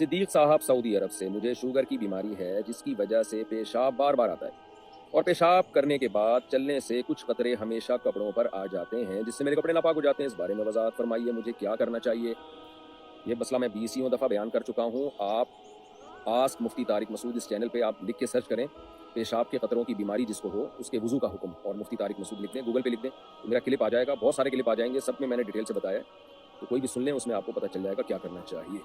सिद्दीक साहब सऊदी अरब से, मुझे शुगर की बीमारी है जिसकी वजह से पेशाब बार बार आता है और पेशाब करने के बाद चलने से कुछ कतरे हमेशा कपड़ों पर आ जाते हैं जिससे मेरे कपड़े नापाक हो जाते हैं। इस बारे में वजाहत फरमाइए, मुझे क्या करना चाहिए। ये मसला मैं 20वीं दफ़ा बयान कर चुका हूँ। आप आस्क मुफ्ती तारिक मसूद इस चैनल पे आप लिख के सर्च करें, पेशाब के कतरों की बीमारी जिसको हो उसके वजू का हुक्म, और मुफ्ती तारिक मसूद लिख दें, गूगल पे लिख दें तो मेरा क्लिप आ जाएगा। बहुत सारे क्लिप आ जाएंगे, सब में मैंने डिटेल से बताया है, तो कोई भी सुन लें, उसमें आपको पता चल जाएगा क्या करना चाहिए।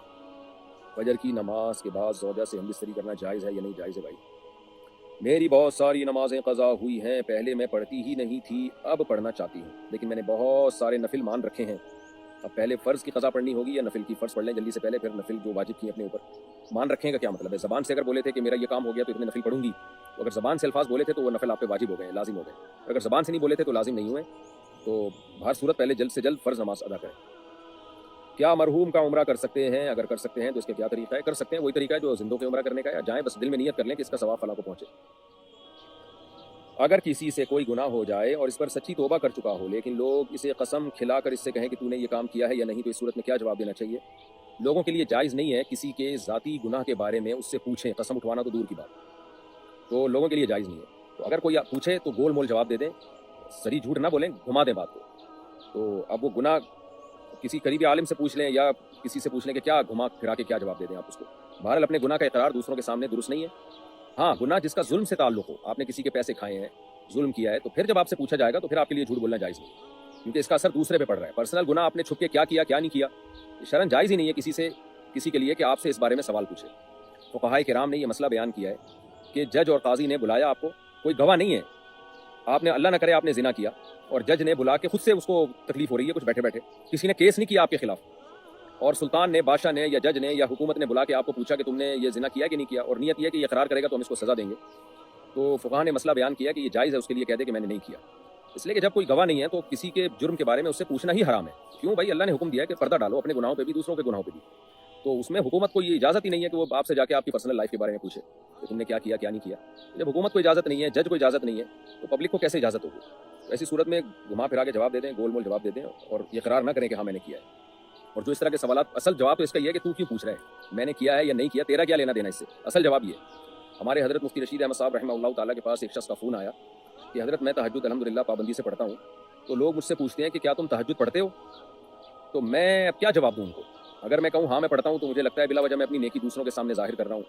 फजर की नमाज के बाद ज़ौजा से हमबिस्तरी करना जायज़ है या नहीं जायज़ है? भाई, मेरी बहुत सारी नमाज़ें क़ज़ा हुई हैं, पहले मैं पढ़ती ही नहीं थी, अब पढ़ना चाहती हूँ, लेकिन मैंने बहुत सारे नफिल मान रखे हैं। अब पहले फ़र्ज़ की क़ज़ा पढ़नी होगी या नफिल की? फ़र्ज़ पढ़ लें जल्दी से पहले, फिर नफिल जो वाजिब की अपने ऊपर। मान रखें का क्या मतलब है? ज़बान से अगर बोले थे कि मेरा ये काम हो गया तो इतने नफिल पढ़ूंगी, तो अगर ज़बान से अल्फाज बोले थे तो वो नफिल आप पे वाजिब हो गए, लाजिम हो गए। अगर ज़बान से नहीं बोले थे तो लाजिम नहीं हुए। तो हर सूरत पहले जल्द से जल्द फ़र्ज़ नमाज अदा करें। क्या मरहूम का उम्रा कर सकते हैं? अगर कर सकते हैं तो इसका क्या तरीका है? कर सकते हैं, वही तरीका है जो जिंदों के उम्रा करने का है। जाएं, बस दिल में नियत कर लें कि इसका सवाब फला को पहुंचे। अगर किसी से कोई गुनाह हो जाए और इस पर सच्ची तौबा कर चुका हो, लेकिन लोग इसे कसम खिलाकर इससे कहें कि तूने ये काम किया है या नहीं, तो इस सूरत में क्या जवाब देना चाहिए? लोगों के लिए जायज़ नहीं है किसी के ज़ाती गुनाह के बारे में उससे पूछें, कसम उठवाना तो दूर की बात, तो लोगों के लिए जायज़ नहीं है। तो अगर कोई पूछे तो गोल मोल जवाब दे दें, सही झूठ ना बोलें, घुमा दें बात को। तो अब वो गुनाह किसी करीबी आलिम से पूछ लें या किसी से पूछ लें कि क्या घुमा फिरा के क्या जवाब दे दें आप उसको। बहरहाल अपने गुनाह का इकरार दूसरों के सामने दुरुस्त नहीं है। हाँ, गुनाह जिसका जुल्म से ताल्लुक हो, आपने किसी के पैसे खाए हैं, जुल्म किया है, तो फिर जब आपसे पूछा जाएगा तो फिर आपके लिए झूठ बोलना जायज़ नहीं, क्योंकि इसका असर दूसरे पे पड़ रहा है। पर्सनल गुनाह आपने छुप के क्या किया क्या नहीं किया, शरन जायज़ ही नहीं है किसी के लिए कि आपसे इस बारे में सवाल पूछे। फुक़हाए किराम ने यह मसला बयान किया है कि जज और काजी ने बुलाया आपको, कोई गवाह नहीं है, आपने अल्लाह ना करे आपने जिना किया और जज ने बुला के खुद से उसको तकलीफ हो रही है कुछ बैठे बैठे, किसी ने केस नहीं किया आपके खिलाफ, और सुल्तान ने, बादशाह ने या जज ने या हुकूमत ने बुला के आपको पूछा कि तुमने ये जिना किया कि नहीं किया, और नियत यह कि ये इकरार करेगा तो हम इसको सज़ा देंगे, तो फुक़हा ने मसला बयान किया कि ये जायज़ है उसके लिए कह दे कि मैंने नहीं किया। इसलिए कि जब कोई गवाह नहीं है तो किसी के जुर्म के बारे में उससे पूछना ही हराम है। क्यों भाई? अल्लाह ने हुक्म दिया है कि पर्दा डालो अपने गुनाहों पे भी, दूसरों के गुनाहों पे भी, तो उसमें हुकूमत को ये इजाज़त ही नहीं है कि वो आपसे जाके आपकी पर्सनल लाइफ के बारे में पूछे कि तुमने क्या किया क्या नहीं किया। जब हुकूमत को इजाज़त नहीं है, जज को इजाज़त नहीं है, तो पब्लिक को कैसे इजाज़त होगी? ऐसी सूरत में घुमा फिरा के जवाब दे दें, गोल मोल जवाब दे दें और ये इकरार ना करें कि हाँ मैंने किया है। और जो इस तरह के सवाल, असल जवाब तो इसका ये है कि तू क्यों पूछ रहा है, मैंने किया है या नहीं किया, तेरा क्या लेना देना इससे? असल जवाब ये। हमारे हज़रत मुफ्ती रशीद अहमद साहब रहमतुल्लाह ताला के पास एक शख्स का फ़ोन आया कि हज़रत मैं तहज्जुद अल्हम्दुलिल्लाह पाबंदी से पढ़ता हूँ, तो लोग मुझसे पूछते हैं कि क्या तुम तहज्जुद पढ़ते हो? तो मैं अब क्या जवाब दूँ उनको? अगर मैं कहूँ हाँ मैं पढ़ता हूँ तो मुझे लगता है बिला वजह मैं अपनी नेकी दूसरों के सामने ज़ाहिर कर रहा हूँ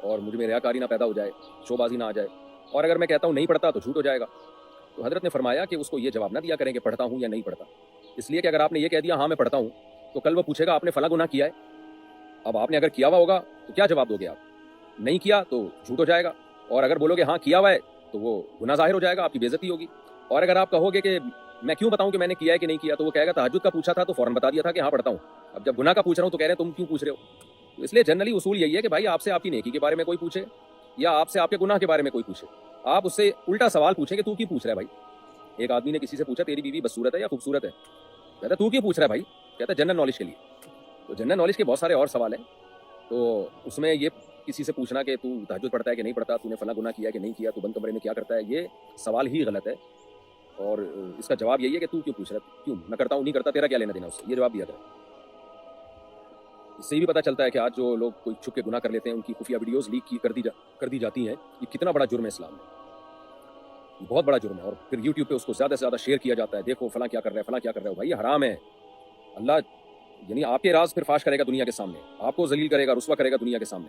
और मुझ में रियाकारी ना पैदा हो जाए, शोबाजी ना आ जाए, और अगर मैं कहता हूँ नहीं पढ़ता तो झूठ हो जाएगा। तो हज़रत ने फरमाया कि उसको ये जवाब ना दिया करें कि पढ़ता हूँ या नहीं पढ़ता, इसलिए कि अगर आपने ये कह दिया हाँ मैं पढ़ता हूँ, तो कल वो पूछेगा आपने फला गुनाह किया है। अब आपने अगर किया हुआ होगा तो क्या जवाब दोगे आप? नहीं किया तो झूठ हो जाएगा, और अगर बोलोगे हाँ किया हुआ है तो वो गुनाह ज़ाहिर हो जाएगा, आपकी बेइज्जती होगी। और अगर आप कहोगे कि मैं क्यों बताऊं कि मैंने किया है कि नहीं किया, तो वो कहेगा तहज्जुद का पूछा था तो फौरन बता दिया था कि हाँ पढ़ता हूँ, अब जब गुनाह का पूछ रहा हूँ तो कह रहे हैं तुम क्यों पूछ रहे हो। तो इसलिए जनरली उसूल यही है कि भाई आपसे आपकी नेकी के बारे में कोई पूछे या आपसे आपके गुनाह के बारे में कोई पूछे, आप उससे उल्टा सवाल पूछें कि तू क्यों पूछ रहा है भाई। एक आदमी ने किसी से पूछा तेरी बीवी बदसूरत है या खूबसूरत है? कहता तू क्यों पूछ रहा है भाई? कहता जनरल नॉलेज के लिए। तो जनरल नॉलेज के बहुत सारे और सवाल हैं, तो उसमें ये किसी से पूछना कि तू तहज्जुद पढ़ता है कि नहीं पढ़ता, तूने फला गुनाह किया है कि नहीं किया, तू बंद कमरे में क्या करता है, ये सवाल ही गलत है। और इसका जवाब यही है कि तू क्यों पूछ रहा है, क्यों मैं करता हूँ नहीं करता, तेरा क्या लेना देना उससे, ये जवाब दिया जाए। इससे भी पता चलता है कि आज जो लोग कोई छुप के गुनाह कर लेते हैं उनकी खुफिया वीडियोस लीक की कर दी जाती हैं, ये कितना बड़ा जुर्म है इस्लाम में, ये बहुत बड़ा जुर्म है। और फिर यूट्यूब पे उसको ज़्यादा से ज़्यादा शेयर किया जाता है, देखो फला क्या कर रहा है, फला क्या कर रहा है। भाई ये हराम है। अल्लाह यानी आपके राज फिर फाश करेगा दुनिया के सामने, आपको जलील करेगा, रुस्वा करेगा दुनिया के सामने।